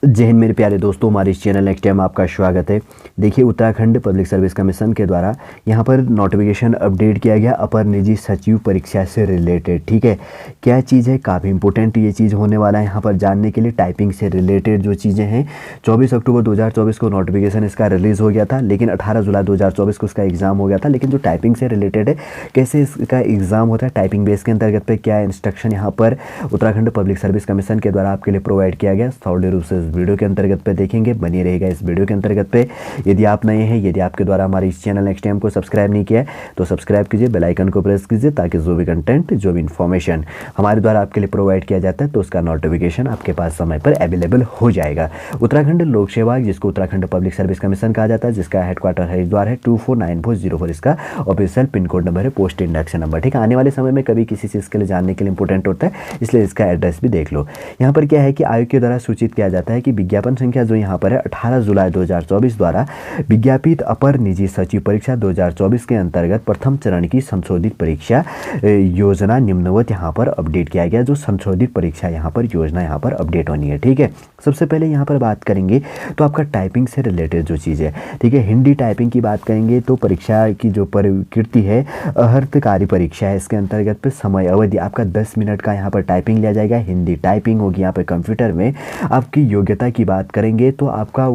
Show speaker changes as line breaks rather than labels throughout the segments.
जय हिंद मेरे प्यारे दोस्तों, हमारे इस चैनल नेक्स्ट टाइम आपका स्वागत है। देखिए, उत्तराखंड पब्लिक सर्विस कमीशन के द्वारा यहाँ पर नोटिफिकेशन अपडेट किया गया अपर निजी सचिव परीक्षा से रिलेटेड। ठीक है, क्या चीज़ है, काफ़ी इंपॉर्टेंट ये चीज़ होने वाला है यहाँ पर जानने के लिए। टाइपिंग से रिलेटेड जो चीज़ें हैं, 24 अक्टूबर 2024 को नोटिफिकेशन इसका रिलीज़ हो गया था, लेकिन 18 जुलाई 2024 को इसका एग्ज़ाम हो गया था। लेकिन जो टाइपिंग से रिलेटेड है, कैसे इसका एग्ज़ाम होता है, टाइपिंग बेस के अंतर्गत पे क्या इंस्ट्रक्शन यहाँ पर उत्तराखंड पब्लिक सर्विस कमीशन के द्वारा आपके लिए प्रोवाइड किया गया, सॉलिड रूप से वीडियो के अंतर्गत पे देखेंगे। बनी रहेगा इस वीडियो के अंतर्गत पे। यदि आप नए हैं, यदि आपके द्वारा हमारे इस चैनल नेक्स्ट टाइम को सब्सक्राइब नहीं किया है तो सब्सक्राइब कीजिए, बेल आइकन को प्रेस कीजिए, ताकि जो भी कंटेंट, जो भी इन्फॉर्मेशन हमारे द्वारा आपके लिए प्रोवाइड किया जाता है तो उसका नोटिफिकेशन आपके पास समय पर अवेलेबल हो जाएगा। उत्तराखंड लोक सेवा आयोग, जिसको उत्तराखंड पब्लिक सर्विस कमीशन कहा जाता है, जिसका हेडक्वार्टर हरिद्वार है, 249404 इसका ऑफिशियल पिन कोड नंबर है, पोस्ट इंडक्शन नंबर। ठीक है, आने वाले समय में कभी किसी चीज़ के लिए जानने के लिए इंपॉर्टेंट होता है, इसलिए इसका एड्रेस भी देख लो। यहाँ पर क्या है कि आयोग के द्वारा सूचित किया जाता है कि विज्ञापन संख्या जो यहाँ पर है 18 जुलाई 2024 द्वारा विज्ञापित अपर निजी सचिव परीक्षा 2024 के अंतर्गत प्रथम चरण की संशोधित परीक्षा योजना निम्नवत यहाँ पर अपडेट किया गया। जो संशोधित परीक्षा यहाँ पर योजना यहाँ पर अपडेट होनी है। ठीक है, सबसे पहले यहाँ पर बात करेंगे तो आपका टाइपिंग से रिलेटेड जो चीज़ है, ठीक है, हिंदी टाइपिंग की बात करेंगे तो परीक्षा की जो प्रकृति है अहर्तकारी परीक्षा है। इसके अंतर्गत पे समय अवधि आपका 10 मिनट का यहाँ पर टाइपिंग लिया जाएगा। हिंदी टाइपिंग होगी यहाँ पर कंप्यूटर में। आपकी योग्यता की बात करेंगे तो आपका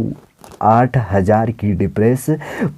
8000 की डिप्रेस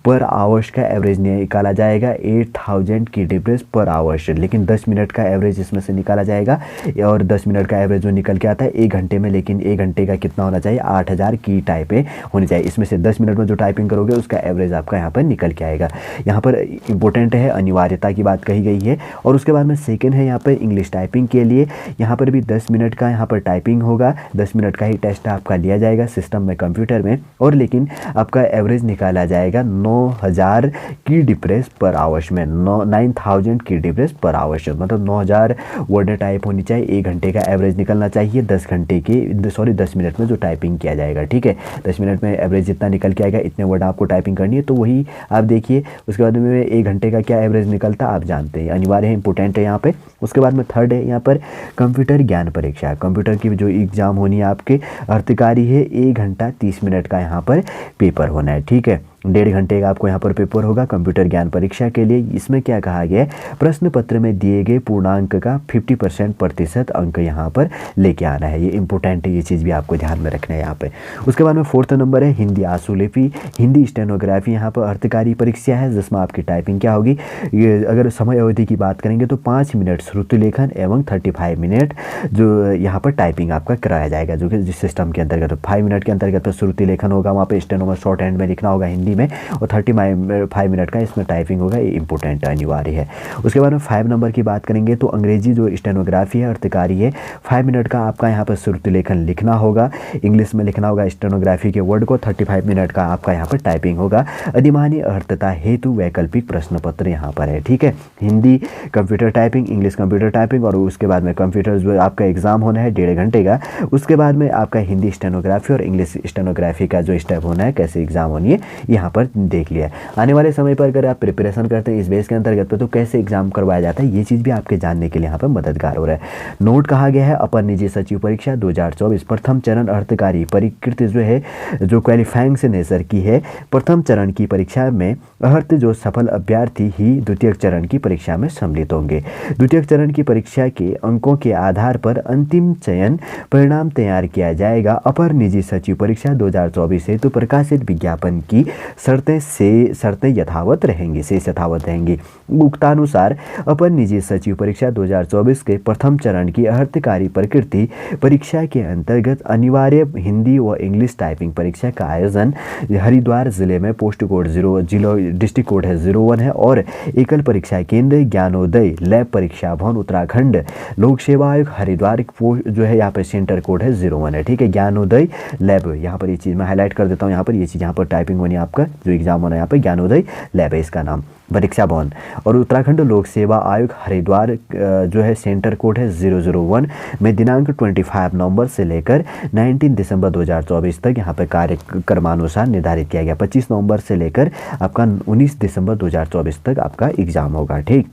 पर आवर्स का एवरेज निकाला जाएगा, 8000 की डिप्रेस पर आवर्स। लेकिन 10 मिनट का एवरेज इसमें से निकाला जाएगा, और 10 मिनट का एवरेज जो निकल के आता है 1 घंटे में, लेकिन 1 घंटे का कितना होना चाहिए, 8000 की टाइपें होनी चाहिए। इसमें से 10 मिनट में जो टाइपिंग करोगे उसका एवरेज आपका यहाँ पर निकल के आएगा। यहाँ पर इंपॉर्टेंट है, अनिवार्यता की बात कही गई है। और उसके बाद में सेकेंड है यहाँ पर इंग्लिश टाइपिंग के लिए, यहाँ पर भी 10 मिनट का यहाँ पर टाइपिंग होगा। 10 मिनट का ही टेस्ट आपका लिया जाएगा सिस्टम में, कंप्यूटर में, और लेकिन आपका एवरेज निकाला जाएगा 9000 की डिप्रेस पर आवर्स में। 9000 की डिप्रेस पर आवर्स मतलब 9000 वर्ड टाइप होनी चाहिए। 1 घंटे का एवरेज निकलना चाहिए 10 मिनट में जो टाइपिंग किया जाएगा। ठीक है, 10 मिनट में एवरेज जितना निकल के आएगा इतने वर्ड आपको टाइपिंग करनी है, तो वही आप देखिए। उसके बाद में 1 घंटे का क्या एवरेज निकलता आप जानते हैं, अनिवार्य है, इंपॉर्टेंट है यहाँ पे। उसके बाद में थर्ड है यहाँ पर कंप्यूटर ज्ञान परीक्षा। कंप्यूटर की जो एग्जाम होनी है आपके अर्थकारी है, 1 घंटा 30 मिनट का यहाँ पर पेपर होना है। ठीक है, 1.5 घंटे का आपको यहाँ पर पेपर होगा कंप्यूटर ज्ञान परीक्षा के लिए। इसमें क्या कहा गया है, प्रश्न पत्र में दिए गए पूर्णांक का 50% प्रतिशत अंक यहाँ पर लेके आना है। ये इंपॉर्टेंट है, ये चीज़ भी आपको ध्यान में रखना है यहाँ पे। उसके बाद में 4th नंबर है हिंदी आशुलिपि, हिंदी स्टेनोग्राफी। यहाँ पर अर्थकारी परीक्षा है, जिसमें आपकी टाइपिंग क्या होगी, ये अगर समय अवधि की बात करेंगे तो 5 मिनट श्रुति लेखन एवं 35 मिनट जो यहाँ पर टाइपिंग आपका कराया जाएगा, जो कि जिस सिस्टम के अंतर्गत 5 मिनट के अंतर्गत श्रुति लेखन होगा, वहाँ पर स्टेनो में शॉर्ट हैंड में लिखना होगा हिंदी में, और 35 मिनट का इसमें टाइपिंग होगा। ये इंपॉर्टेंट अनिवार्य है। उसके बाद में 5 नंबर की बात करेंगे तो अंग्रेजी जो स्टेनोग्राफी है अर्थकारी है, 5 मिनट का आपका यहाँ पर श्रुति लेखन लिखना होगा, इंग्लिश में लिखना होगा स्टेनोग्राफी के वर्ड को। 35 मिनट का आपका यहाँ पर टाइपिंग होगा। अधिमानी अर्थता हेतु वैकल्पिक प्रश्न पत्र यहाँ पर है। ठीक है, Hindi computer typing, English computer typing, और उसके बाद में कंप्यूटर जो आपका एग्जाम होना है 1.5 घंटे का। उसके बाद में आपका हिंदी स्टेनोग्राफी और इंग्लिश स्टेनोग्राफी का जो स्टेप होना है, कैसे एग्जाम होनी है, यहाँ पर देख लिया। आने वाले समय पर अगर आप प्रिपरेशन करते हैं इस बेस के अंतर्गत पे, तो कैसे एग्जाम करवाया जाता है, ये चीज़ भी आपके जानने के लिए यहाँ पर मददगार हो रहा है। नोट कहा गया है, अपर निजी सचिव परीक्षा 2024 प्रथम चरण अर्थकारी परिकृत जो है, जो क्वालिफाइंग से नेचर की है, प्रथम चरण की परीक्षा में अर्थ जो सफल अभ्यर्थी ही द्वितीय चरण की परीक्षा में सम्मिलित होंगे। द्वितीय चरण की परीक्षा के अंकों के आधार पर अंतिम चयन परिणाम तैयार किया जाएगा। अपर निजी सचिव परीक्षा 2024 हेतु प्रकाशित विज्ञापन की शर्तें यथावत रहेंगी। उक्तानुसार अपर निजी सचिव परीक्षा 2024 के प्रथम चरण की अर्थकारी प्रकृति परीक्षा के अंतर्गत अनिवार्य हिंदी व इंग्लिश टाइपिंग परीक्षा का आयोजन हरिद्वार जिले में, पोस्ट कोड 0 डिस्ट्रिक्ट कोड है 01 है, और एकल परीक्षा केंद्र ज्ञानोदय लैब परीक्षा भवन उत्तराखंड लोक सेवा आयोग हरिद्वार जो है यहाँ पर सेंटर कोड है 01 है। ठीक है, ज्ञानोदय लैब, यहाँ पर ये चीज़ मैं हाईलाइट कर देता हूँ। यहाँ पर ये चीज़ यहाँ पर टाइपिंग होनी है, आपका जो एग्जाम होना है यहाँ पे ज्ञानोदय लैब है इसका नाम, परीक्षा भवन। और उत्तराखंड लोक सेवा आयोग हरिद्वार जो है सेंटर कोड है 001 में दिनांक 25 नवंबर से लेकर 19 दिसंबर 2024 तक यहाँ पे कार्यक्रमानुसार निर्धारित किया गया। 25 नवंबर से लेकर आपका 19 दिसंबर 2024 तक आपका एग्जाम होगा। ठीक,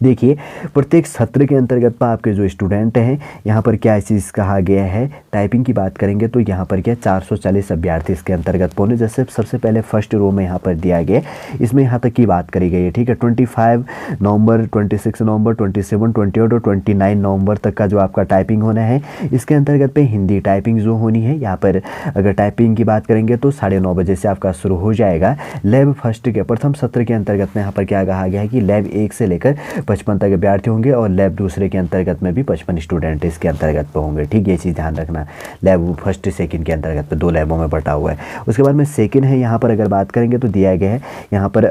देखिए प्रत्येक सत्र के अंतर्गत पर आपके जो स्टूडेंट हैं यहाँ पर क्या चीज़ कहा गया है, टाइपिंग की बात करेंगे तो यहाँ पर क्या 440 अभ्यर्थी इसके अंतर्गत पहुँचे। जैसे सबसे पहले फर्स्ट रो में यहाँ पर दिया गया, इसमें यहाँ तक की बात करी गई है, ठीक है। 25 नवंबर, 26 नवंबर, 27, 28 और 29 नवंबर तक का जो आपका टाइपिंग होना है। इसके अंतर्गत पे हिंदी टाइपिंग जो होनी है, यहाँ पर अगर टाइपिंग की बात करेंगे तो 9:30 बजे से आपका शुरू हो जाएगा। लैब फर्स्ट के प्रथम सत्र के अंतर्गत में यहाँ पर क्या कहा गया है कि लैब 1 से लेकर 55 तक अभ्यर्थी होंगे और लैब दूसरे के अंतर्गत में भी 55 स्टूडेंट इसके अंतर्गत पे होंगे, ठीक है। ये चीज़ ध्यान रखना, लैब फर्स्ट सेकंड के अंतर्गत पे 2 लैबों में बटा हुआ है। उसके बाद में सेकंड है, यहाँ पर अगर बात करेंगे तो दिया गया है यहाँ पर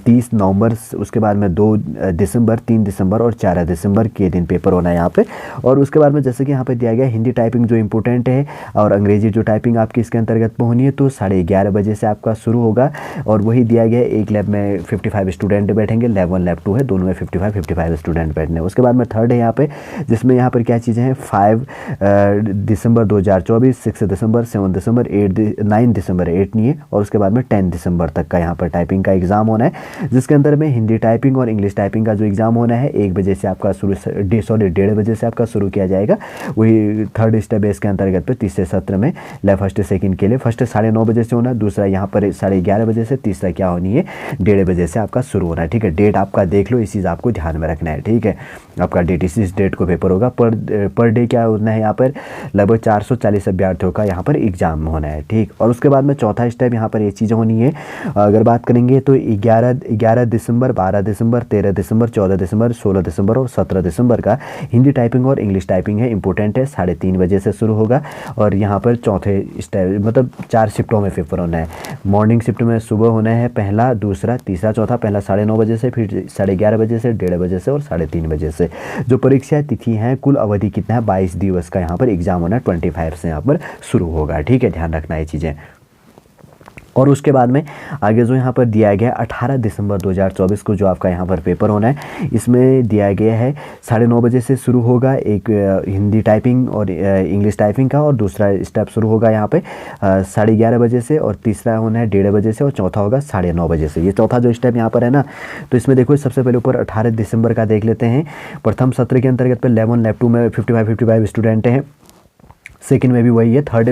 30 नवंबर, उसके बाद में 2 दिसंबर, 3 दिसंबर और 4 दिसंबर के दिन पेपर होना है यहाँ पे। और उसके बाद में जैसे कि यहाँ पे दिया गया हिंदी टाइपिंग जो इंपॉर्टेंट है और अंग्रेजी जो टाइपिंग आपकी इसके अंतर्गत में होनी है तो 11:30 बजे से आपका शुरू होगा। और वही दिया गया एक लैब में 55 स्टूडेंट बैठेंगे, लैब 1 लैब 2 है, दोनों में 55 स्टूडेंट बैठने। उसके बाद में थर्ड है यहाँ पे, जिसमें यहाँ पर क्या चीज़ें हैं, 5 दिसंबर 2024, 6 दिसंबर, 7 दिसंबर, 9 दिसंबर, 8 नहीं है, और उसके बाद में 10 दिसंबर तक का यहाँ पर टाइपिंग का एग्ज़ाम होना है, जिसके अंदर में हिंदी टाइपिंग और इंग्लिश टाइपिंग का जो एग्ज़ाम होना है 1 बजे से आपका शुरू, 1:30 बजे से आपका शुरू किया जाएगा। वही थर्ड स्टेप है इसके अंतर्गत पे तीसरे सत्र में लैब फर्स्ट सेकंड के लिए फर्स्ट 9:30 बजे से होना, दूसरा यहाँ पर 11:30 बजे से, तीसरा क्या होनी है 1:30 बजे से आपका शुरू होना है, ठीक है। डेट आपका देख लो, इस चीज़ आपको ध्यान में रखना है, ठीक है। आपका डेट इस डेट को पेपर होगा। पर डे क्या होना है, यहाँ पर लगभग 440 अभ्यर्थियों का यहाँ पर एग्जाम होना है, ठीक। और उसके बाद में चौथा स्टेप यहाँ पर ये चीज़ें होनी है, अगर बात करेंगे तो 11 दिसंबर, 12 दिसंबर, 13 दिसंबर, 14 दिसंबर, 16 दिसंबर और 17 दिसंबर का हिंदी टाइपिंग और इंग्लिश टाइपिंग है, इंपॉर्टेंट है, 3:30 बजे से शुरू होगा। और यहाँ पर चौथे स्टेप मतलब 4 शिफ्टों में पेपर होना है। मॉर्निंग शिफ्ट में सुबह होना है पहला, दूसरा, तीसरा, चौथा। पहला 9:30 बजे से, फिर 11:30 बजे से, 1:30 बजे से और 3:30 बजे से। जो परीक्षा तिथि है, कुल अवधि कितना है, 22 दिवस का यहाँ पर एग्जाम होना है, 25 से यहाँ पर शुरू होगा, ठीक है। ध्यान रखना ये चीज़ें। और उसके बाद में आगे जो यहाँ पर दिया गया 18 दिसंबर 2024 को जो आपका यहाँ पर पेपर होना है, इसमें दिया गया है 9:30 बजे से शुरू होगा एक हिंदी टाइपिंग और इंग्लिश टाइपिंग का, और दूसरा स्टेप शुरू होगा यहाँ पे 11:30 बजे से, और तीसरा होना है 1:30 बजे से, और चौथा होगा 9:30 बजे से। ये चौथा जो स्टेप यहाँ पर है ना, तो इसमें देखो सबसे पहले ऊपर 18 दिसंबर का देख लेते हैं। प्रथम सत्र के अंतर्गत पर लैब 1 लैब 2 में 55 स्टूडेंट हैं, सेकंड में भी वही है, थर्ड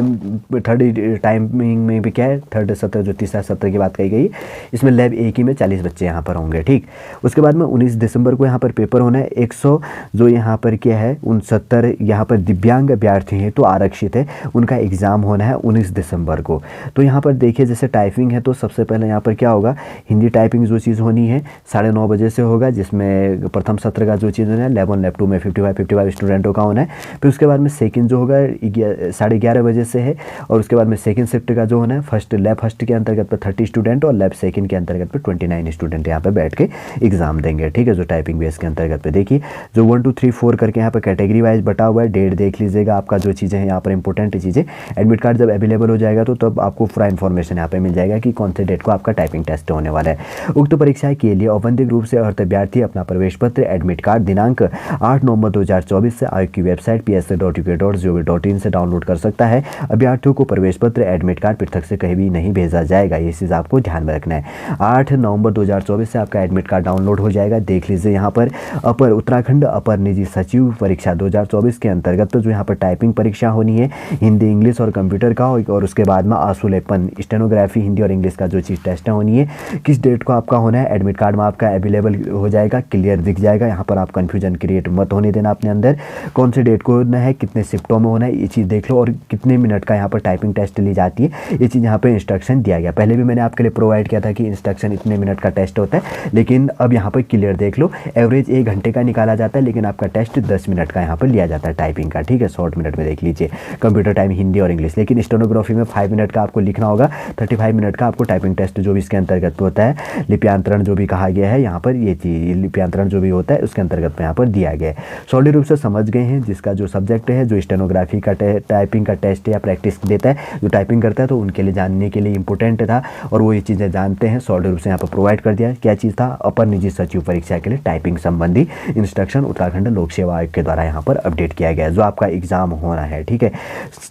टाइमिंग में भी क्या है, थर्ड सत्र जो तीसरा सत्र की बात कही गई, इसमें लैब 1 ही में 40 बच्चे यहाँ पर होंगे, ठीक। उसके बाद में 19 दिसंबर को यहाँ पर पेपर होना है। 100 जो यहाँ पर क्या है 69 यहाँ पर दिव्यांग अभ्यर्थी हैं तो आरक्षित है, उनका एग्ज़ाम होना है 19 दिसंबर को। तो यहाँ पर देखिए जैसे टाइपिंग है तो सबसे पहले यहाँ पर क्या होगा, हिंदी टाइपिंग जो चीज़ होनी है 9:30 बजे से होगा, जिसमें प्रथम सत्र का जो चीज़ होना है लैब 1 लैब 2 में 55 स्टूडेंटों का होना है। फिर उसके बाद में सेकंड जो होगा 11:30 बजे से है, और उसके बाद में सेकंड शिफ्ट का जो होना है फर्स्ट लैब फर्स्ट के अंतर्गत पे 30 स्टूडेंट और लैब सेकंड के अंतर्गत पे 29 स्टूडेंट यहाँ पे बैठ के एग्जाम देंगे, ठीक है। जो टाइपिंग बेस के अंतर्गत पे देखिए जो 1 2 3 4 करके यहाँ पे कैटेगरी वाइज बटा हुआ है, डेट देख लीजिएगा। आपका जो चीज़ें हैं यहाँ पर इंपॉर्टेंट चीज़ें, एडमिट कार्ड जब अवेलेबल हो जाएगा तो तब आपको पूरा इन्फॉर्मेशन यहाँ पे मिल जाएगा कि कौन से डेट को आपका टाइपिंग टेस्ट होने वाला है। उक्त परीक्षा के लिए औपचारिक रूप से अर्थ अभ्यर्थी अपना प्रवेश पत्र, एडमिट कार्ड दिनांक 8 नवंबर 2024 से आयोग की वेबसाइट psa.uk.gov.in से डाउनलोड कर सकता है। अभ्यर्थियों को प्रवेश पत्र, एडमिट कार्ड पृथक से कहीं भी नहीं भेजा जाएगा, ये चीज़ आपको ध्यान में रखना है। 8 नवंबर 2024 से आपका एडमिट कार्ड डाउनलोड हो जाएगा। देख लीजिए यहाँ पर अपर उत्तराखंड अपर निजी सचिव परीक्षा 2024 के अंतर्गत जो यहाँ पर टाइपिंग परीक्षा होनी है हिंदी इंग्लिश और कंप्यूटर का, और उसके बाद में आंसुलेपन स्टेनोग्राफी हिंदी और इंग्लिश का जो चीज़ टेस्ट होनी है, किस डेट को आपका होना है, एडमिट कार्ड में आपका अवेलेबल हो जाएगा, क्लियर दिख जाएगा। यहाँ पर आप कन्फ्यूजन क्रिएट मत होने देना अपने अंदर, कौन से डेट को होना है, कितने शिफ्टों में होना है, ये चीज़ देख लो, और कितने मिनट का यहाँ पर टाइपिंग टेस्ट ली जाती है, ये चीज़ यहाँ पे इंस्ट्रक्शन दिया गया। पहले भी मैंने आपके लिए प्रोवाइड किया था कि इंस्ट्रक्शन इतने मिनट का टेस्ट होता है, लेकिन अब यहाँ पर क्लियर देख लो, एवरेज 1 घंटे का निकाला जाता है, लेकिन आपका टेस्ट 10 मिनट का यहाँ पर लिया जाता है टाइपिंग का, ठीक है। शॉर्ट मिनट में देख लीजिए कंप्यूटर टाइम हिंदी और इंग्लिश, लेकिन स्टेनोग्राफी में 5 मिनट का आपको लिखना होगा, 35 मिनट का आपको टाइपिंग टेस्ट जो भी इसके अंतर्गत होता है, लिप्यांतरण जो भी कहा गया है यहाँ पर, ये चीज़ लिप्यांतरण जो भी होता है उसके अंतर्गत में यहाँ पर दिया गया है। सॉलिड रूप से समझ गए हैं जिसका जो सब्जेक्ट है, जो स्टेनोग्राफी का टाइपिंग का टेस्ट या प्रैक्टिस देता है, जो टाइपिंग करता है तो उनके लिए जानने के लिए इंपॉर्टेंट था और वो ये चीज़ें जानते हैं। सॉलिड रूप से यहाँ पर प्रोवाइड कर दिया। क्या चीज़ था? अपर निजी सचिव परीक्षा के लिए टाइपिंग संबंधी इंस्ट्रक्शन उत्तराखंड लोक सेवा आयोग के द्वारा यहाँ पर अपडेट किया गया है, जो आपका एग्जाम होना है। ठीक है,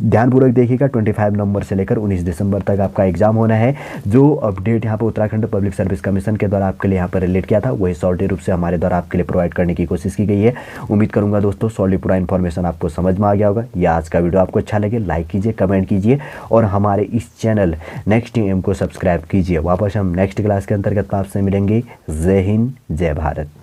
ध्यानपूर्वक देखिएगा, 25 नवंबर से लेकर 19 दिसंबर तक आपका एग्जाम होना है। जो अपडेट यहाँ पर उत्तराखंड पब्लिक सर्विस कमीशन के द्वारा आपके लिए यहाँ पर रिलेट किया था, वही सॉलिड रूप से हमारे द्वारा आपके लिए प्रोवाइड करने की कोशिश की गई है। उम्मीद करूंगा दोस्तों सॉलिड पूरा इन्फॉर्मेशन आपको समझ में आ गया होगा। या आज का वीडियो आपको अच्छा लगे लाइक कीजिए, कमेंट कीजिए और हमारे इस चैनल नेक्स्ट एम को सब्सक्राइब कीजिए। वापस हम नेक्स्ट क्लास के अंतर्गत आपसे मिलेंगे। जय हिंद, जय भारत।